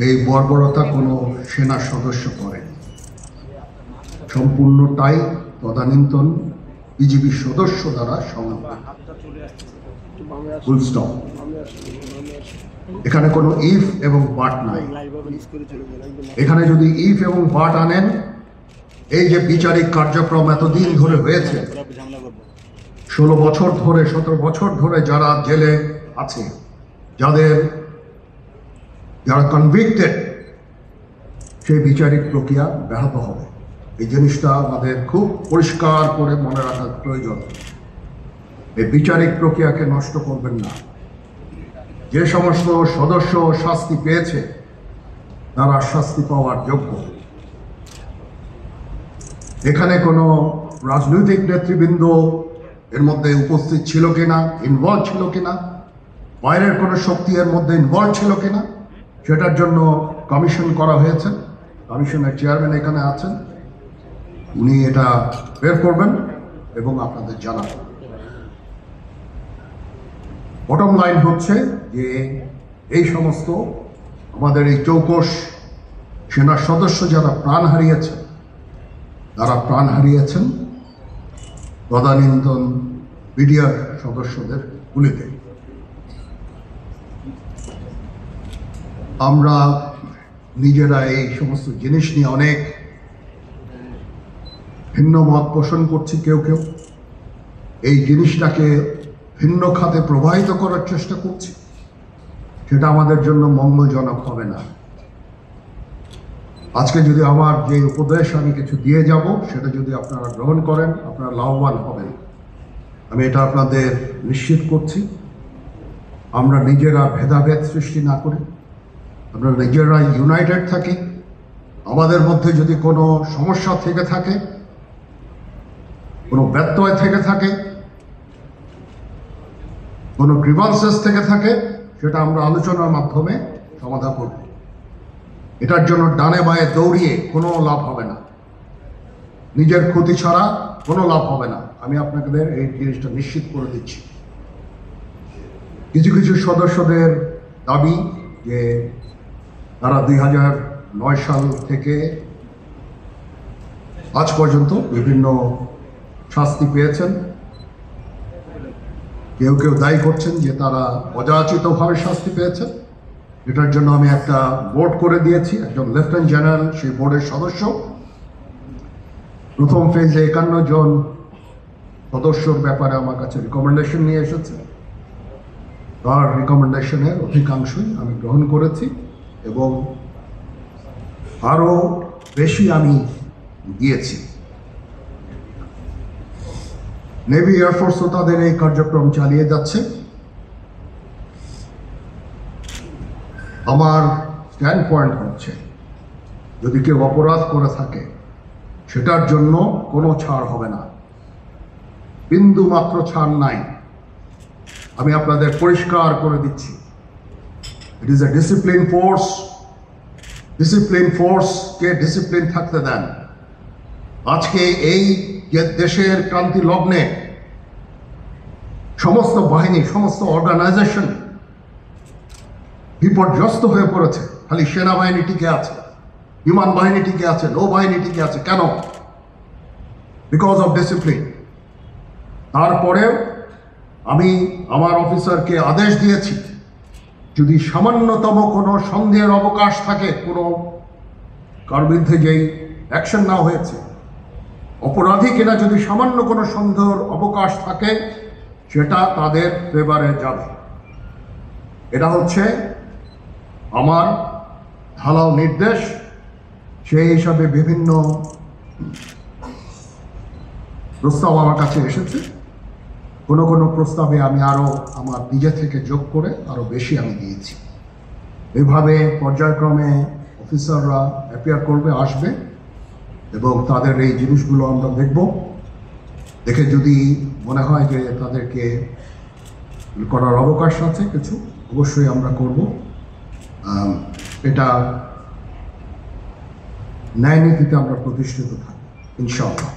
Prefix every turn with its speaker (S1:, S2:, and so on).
S1: এই বর্বরতা কোনো সেনা সদস্য করেনি, সম্পূর্ণটাই তদানীন্তন বিজিবি সদস্য দ্বারা সংঘটিত। Full stop. এখানে কোনো ইফ এবং বাট নাই। এখানে যদি ইফ এবং বাট আনেন, এই যে বিচারিক কার্যক্রম এতদিন ধরে হয়েছে, 16 বছর ধরে 17 বছর ধরে যারা জেলে আছে, যারা কনভিক্টেড, সেই বিচারিক প্রক্রিয়া ব্যাহত হবে। এই জিনিসটা আমাদের খুব পরিষ্কার করে মনে রাখার প্রয়োজন। এই বিচারিক প্রক্রিয়াকে নষ্ট করবেন না। যে সমস্ত সদস্য শাস্তি পেয়েছে তারা শাস্তি পাওয়ার যোগ্য। এখানে কোনো রাজনৈতিক নেতৃবৃন্দ এর মধ্যে উপস্থিত ছিল কিনা, ইনভলভ ছিল কিনা, বাইরের কোনো শক্তি এর মধ্যে ইনভলভ ছিল কিনা, সেটার জন্য কমিশন করা হয়েছে। কমিশনের চেয়ারম্যান এখানে আছেন, উনি এটা বের করবেন এবং আপনাদের জানাবেন। বটম লাইন হচ্ছে যে এই সমস্ত আমাদের এই চৌকস সেনা সদস্য যারা প্রাণ হারিয়েছে, তারা প্রাণ হারিয়েছেন তদানীন্তন বিডিআর সদস্যদের গুলিতে। আমরা নিজেরা এই সমস্ত জিনিস নিয়ে অনেক ভিন্ন মত পোষণ করছি। কেউ কেউ এই জিনিসটাকে ভিন্ন খাতে প্রবাহিত করার চেষ্টা করছি। সেটা আমাদের জন্য মঙ্গলজনক হবে না। আজকে যদি আমার যে উপদেশ আমি কিছু দিয়ে যাব, সেটা যদি আপনারা গ্রহণ করেন, আপনারা লাভবান হবেন, আমি এটা আপনাদের নিশ্চিত করছি। আমরা নিজেরা ভেদাভেদ সৃষ্টি না করি, আমরা নিজেরা ইউনাইটেড থাকি। আমাদের মধ্যে যদি কোনো সমস্যা থেকে থাকে, কোনো ব্যত্যয় থেকে থাকে, কোনো গ্রিভান্সেস থেকে থাকে, সেটা আমরা আলোচনার মাধ্যমে সমাধান করব। এটার জন্য ডানে বায়ে দৌড়িয়ে কোনো লাভ হবে না, নিজের ক্ষতি ছাড়া কোনো লাভ হবে না। আমি আপনাদের এই জিনিসটা নিশ্চিত করে দিচ্ছি। কিছু কিছু সদস্যদের দাবি যে তারা 2009 সাল থেকে আজ পর্যন্ত বিভিন্ন শাস্তি পেয়েছেন। কেউ কেউ দায়ী করছেন যে তারা অযাচিতভাবে শাস্তি পেয়েছেন। এটার জন্য আমি একটা বোর্ড করে দিয়েছি, একজন লেফটেন্যান্ট জেনারেল সেই বোর্ডের সদস্য। প্রথম ফেজে 51 জন সদস্যর ব্যাপারে আমার কাছে রিকমেন্ডেশন নিয়ে এসেছে। তার রিকমেন্ডেশনের অধিকাংশই আমি গ্রহণ করেছি এবং আরও বেশি আমি দিয়েছি। নেভি এয়ারফোর্সও তাদের এই কার্যক্রম চালিয়ে যাচ্ছে। আমার স্ট্যান্ড পয়েন্ট হচ্ছে, যদি কেউ অপরাধ করে থাকে সেটার জন্য কোনো ছাড় হবে না, বিন্দু মাত্র ছাড় নাই। আমি আপনাদের পরিষ্কার করে দিচ্ছি, it is a discipline force. Discipline ফোর্সকে ডিসিপ্লিন থাকতে দেন। আজকে এই যে দেশের ক্রান্তি লগ্নে সমস্ত বাহিনী, সমস্ত অর্গানাইজেশন বিপর্যস্ত হয়ে পড়েছে। খালি সেনাবাহিনী টিকে আছে, বিমান বাহিনী টিকে আছে, নৌবাহিনী টিকে আছে। কেন? Because of discipline. তারপরেও আমি আমার অফিসারকে আদেশ দিয়েছি, যদি সামান্যতম কোনো সন্দেহের অবকাশ থাকে, কোনো কার বিরুদ্ধে যেই অ্যাকশন নেওয়া হয়েছে, অপরাধী কিনা যদি সামান্য কোনো সন্দেহের অবকাশ থাকে, সেটা তাদের ফেভারে যাবে। এটা হচ্ছে আমার ঢালাও নির্দেশ। সেই হিসাবে বিভিন্ন প্রস্তাব আমার কাছে এসেছে। কোনো কোনো প্রস্তাবে আমি আরও আমার নিজে থেকে যোগ করে আরও বেশি আমি দিয়েছি। এভাবে পর্যায়ক্রমে অফিসাররা অ্যাপিয়ার করবে, আসবে এবং তাদের এই জিনিসগুলো আমরা দেখব। দেখে যদি মনে হয় যে তাদেরকে করার অবকাশ আছে কিছু, অবশ্যই আমরা করব। এটা ন্যায় নীতিতে আমরা প্রতিষ্ঠিত থাকি ইনশাআল্লাহ।